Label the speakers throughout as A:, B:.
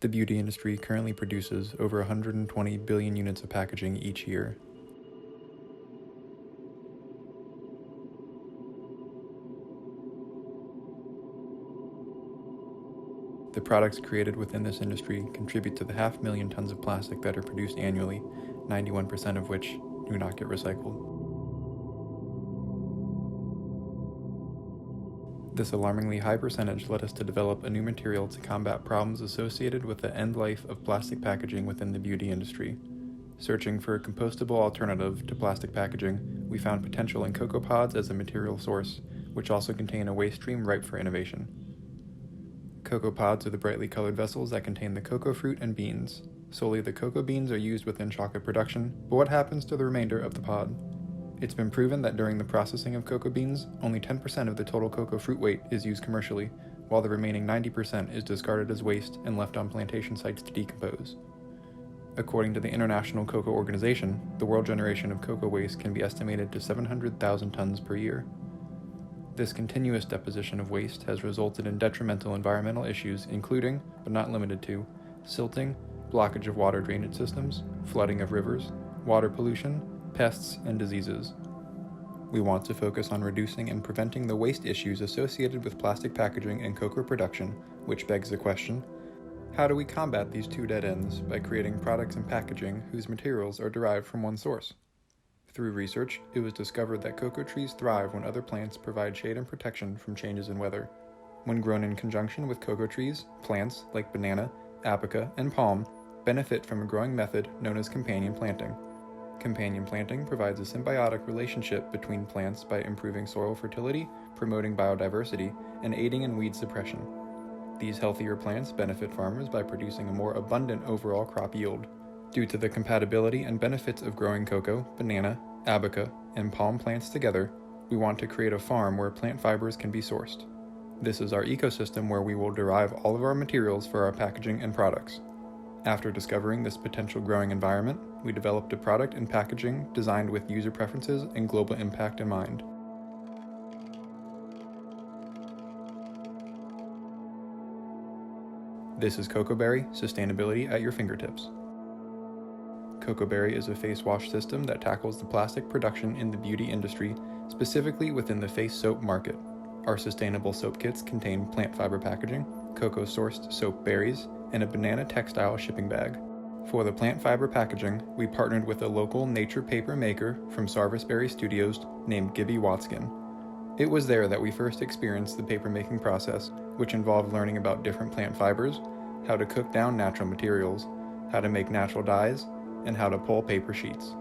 A: The beauty industry currently produces over 120 billion units of packaging each year. The products created within this industry contribute to the 500,000 tons of plastic that are produced annually, 91% of which do not get recycled. This alarmingly high percentage led us to develop a new material to combat problems associated with the end life of plastic packaging within the beauty industry. Searching for a compostable alternative to plastic packaging, we found potential in cocoa pods as a material source, which also contain a waste stream ripe for innovation. Cocoa pods are the brightly colored vessels that contain the cocoa fruit and beans. Solely the cocoa beans are used within chocolate production, but what happens to the remainder of the pod? It's been proven that during the processing of cocoa beans, only 10% of the total cocoa fruit weight is used commercially, while the remaining 90% is discarded as waste and left on plantation sites to decompose. According to the International Cocoa Organization, the world generation of cocoa waste can be estimated to 700,000 tons per year. This continuous deposition of waste has resulted in detrimental environmental issues including, but not limited to, silting, blockage of water drainage systems, flooding of rivers, water pollution, pests, and diseases. We want to focus on reducing and preventing the waste issues associated with plastic packaging and cocoa production, which begs the question, how do we combat these two dead ends by creating products and packaging whose materials are derived from one source? Through research, it was discovered that cocoa trees thrive when other plants provide shade and protection from changes in weather. When grown in conjunction with cocoa trees, plants like banana, abaca, and palm benefit from a growing method known as companion planting. Companion planting provides a symbiotic relationship between plants by improving soil fertility, promoting biodiversity, and aiding in weed suppression. These healthier plants benefit farmers by producing a more abundant overall crop yield. Due to the compatibility and benefits of growing cocoa, banana, abaca, and palm plants together, we want to create a farm where plant fibers can be sourced. This is our ecosystem where we will derive all of our materials for our packaging and products. After discovering this potential growing environment, we developed a product and packaging designed with user preferences and global impact in mind. This is Cocoberry, sustainability at your fingertips. Cocoberry is a face wash system that tackles the plastic production in the beauty industry, specifically within the face soap market. Our sustainable soap kits contain plant fiber packaging, cocoa-sourced soap berries, and a banana textile shipping bag. For the plant fiber packaging, we partnered with a local nature paper maker from Sarvisbury Studios named Gibby Watskin. It was there that we first experienced the paper making process, which involved learning about different plant fibers, how to cook down natural materials, how to make natural dyes, and how to pull paper sheets.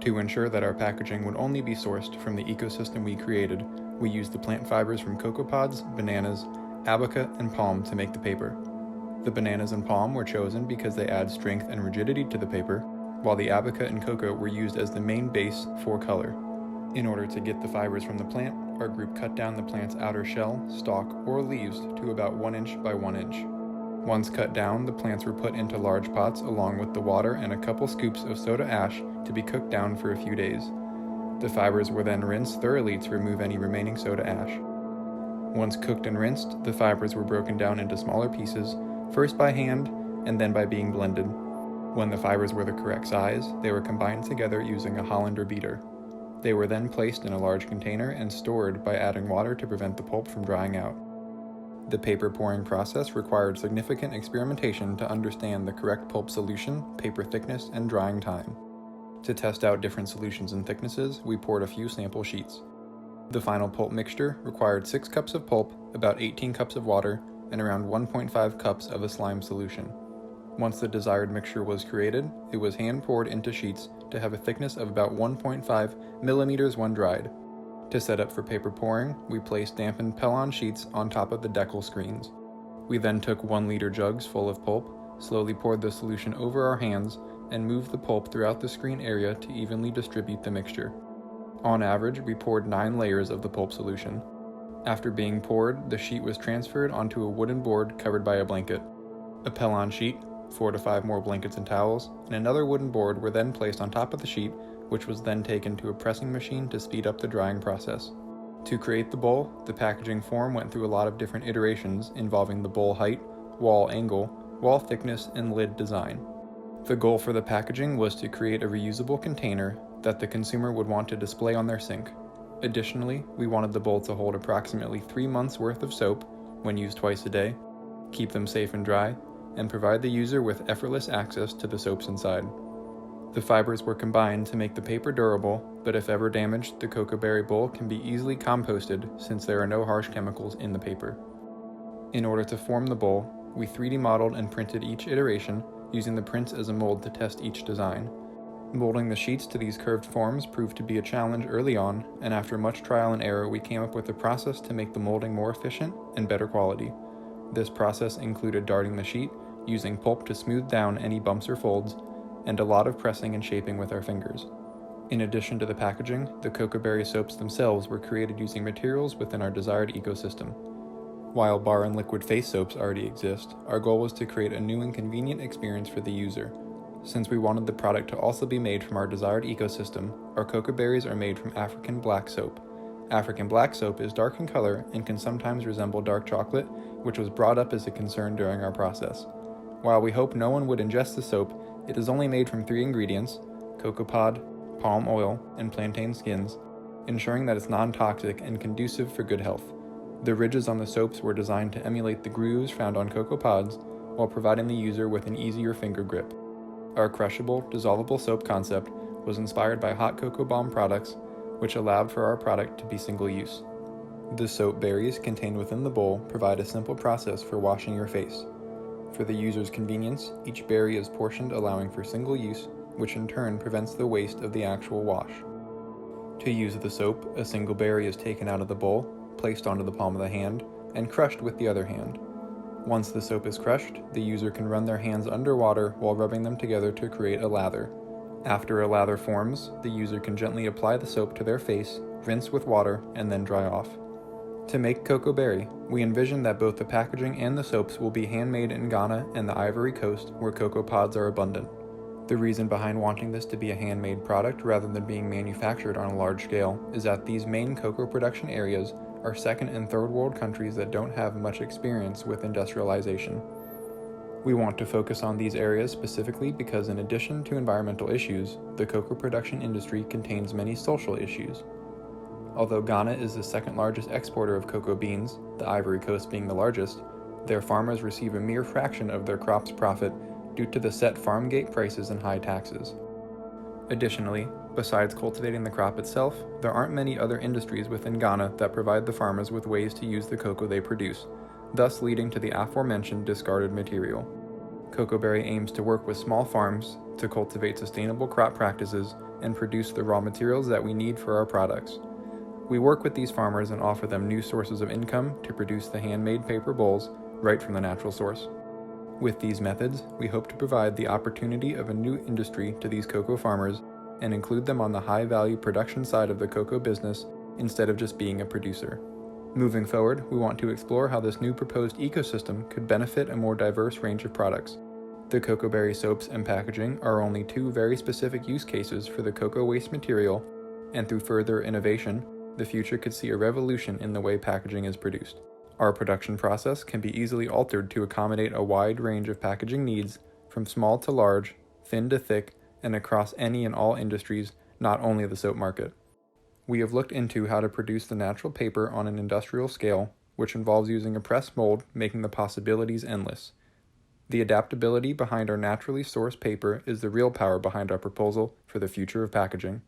A: To ensure that our packaging would only be sourced from the ecosystem we created, we used the plant fibers from cocoa pods, bananas, abaca, and palm to make the paper. The bananas and palm were chosen because they add strength and rigidity to the paper, while the abaca and cocoa were used as the main base for color. In order to get the fibers from the plant, our group cut down the plant's outer shell, stalk, or leaves to about 1 inch by 1 inch. Once cut down, the plants were put into large pots along with the water and a couple scoops of soda ash to be cooked down for a few days. The fibers were then rinsed thoroughly to remove any remaining soda ash. Once cooked and rinsed, the fibers were broken down into smaller pieces, first by hand and then by being blended. When the fibers were the correct size, they were combined together using a Hollander beater. They were then placed in a large container and stored by adding water to prevent the pulp from drying out. The paper pouring process required significant experimentation to understand the correct pulp solution, paper thickness, and drying time. To test out different solutions and thicknesses, we poured a few sample sheets. The final pulp mixture required 6 cups of pulp, about 18 cups of water, and around 1.5 cups of a slime solution. Once the desired mixture was created, it was hand poured into sheets to have a thickness of about 1.5 millimeters when dried. To set up for paper pouring, we placed dampened Pellon sheets on top of the decal screens. We then took 1-liter jugs full of pulp, slowly poured the solution over our hands, and moved the pulp throughout the screen area to evenly distribute the mixture. On average, we poured 9 layers of the pulp solution. After being poured, the sheet was transferred onto a wooden board covered by a blanket. A Pellon sheet, 4 to 5 more blankets and towels, and another wooden board were then placed on top of the sheet, which was then taken to a pressing machine to speed up the drying process. To create the bowl, the packaging form went through a lot of different iterations involving the bowl height, wall angle, wall thickness, and lid design. The goal for the packaging was to create a reusable container that the consumer would want to display on their sink. Additionally, we wanted the bowl to hold approximately 3 months' worth of soap when used twice a day, keep them safe and dry, and provide the user with effortless access to the soaps inside. The fibers were combined to make the paper durable, but if ever damaged, the Cocoberry bowl can be easily composted since there are no harsh chemicals in the paper. In order to form the bowl, we 3D modeled and printed each iteration, using the prints as a mold to test each design. Molding the sheets to these curved forms proved to be a challenge early on, and after much trial and error, we came up with a process to make the molding more efficient and better quality. This process included darting the sheet, using pulp to smooth down any bumps or folds, and a lot of pressing and shaping with our fingers. In addition to the packaging, the Cocoberry soaps themselves were created using materials within our desired ecosystem. While bar and liquid face soaps already exist, our goal was to create a new and convenient experience for the user. Since we wanted the product to also be made from our desired ecosystem, our Cocoberries are made from African black soap. African black soap is dark in color and can sometimes resemble dark chocolate, which was brought up as a concern during our process. While we hope no one would ingest the soap, it is only made from 3 ingredients: cocoa pod, palm oil, and plantain skins, ensuring that it's non-toxic and conducive for good health. The ridges on the soaps were designed to emulate the grooves found on cocoa pods, while providing the user with an easier finger grip. Our crushable, dissolvable soap concept was inspired by hot cocoa balm products, which allowed for our product to be single-use. The soap berries contained within the bowl provide a simple process for washing your face. For the user's convenience, each berry is portioned, allowing for single use, which in turn prevents the waste of the actual wash. To use the soap, a single berry is taken out of the bowl, placed onto the palm of the hand, and crushed with the other hand. Once the soap is crushed, the user can run their hands underwater while rubbing them together to create a lather. After a lather forms, the user can gently apply the soap to their face, rinse with water, and then dry off. To make Cocoberry, we envision that both the packaging and the soaps will be handmade in Ghana and the Ivory Coast, where cocoa pods are abundant. The reason behind wanting this to be a handmade product rather than being manufactured on a large scale is that these main cocoa production areas are second and third world countries that don't have much experience with industrialization. We want to focus on these areas specifically because in addition to environmental issues, the cocoa production industry contains many social issues. Although Ghana is the second largest exporter of cocoa beans, the Ivory Coast being the largest, their farmers receive a mere fraction of their crop's profit due to the set farm gate prices and high taxes. Additionally, besides cultivating the crop itself, there aren't many other industries within Ghana that provide the farmers with ways to use the cocoa they produce, thus leading to the aforementioned discarded material. Cocoberry aims to work with small farms to cultivate sustainable crop practices and produce the raw materials that we need for our products. We work with these farmers and offer them new sources of income to produce the handmade paper bowls right from the natural source. With these methods, we hope to provide the opportunity of a new industry to these cocoa farmers and include them on the high-value production side of the cocoa business instead of just being a producer. Moving forward, we want to explore how this new proposed ecosystem could benefit a more diverse range of products. The Cocoberry soaps and packaging are only 2 very specific use cases for the cocoa waste material, and through further innovation, the future could see a revolution in the way packaging is produced. Our production process can be easily altered to accommodate a wide range of packaging needs, from small to large, thin to thick, and across any and all industries, not only the soap market. We have looked into how to produce the natural paper on an industrial scale, which involves using a press mold, making the possibilities endless. The adaptability behind our naturally sourced paper is the real power behind our proposal for the future of packaging.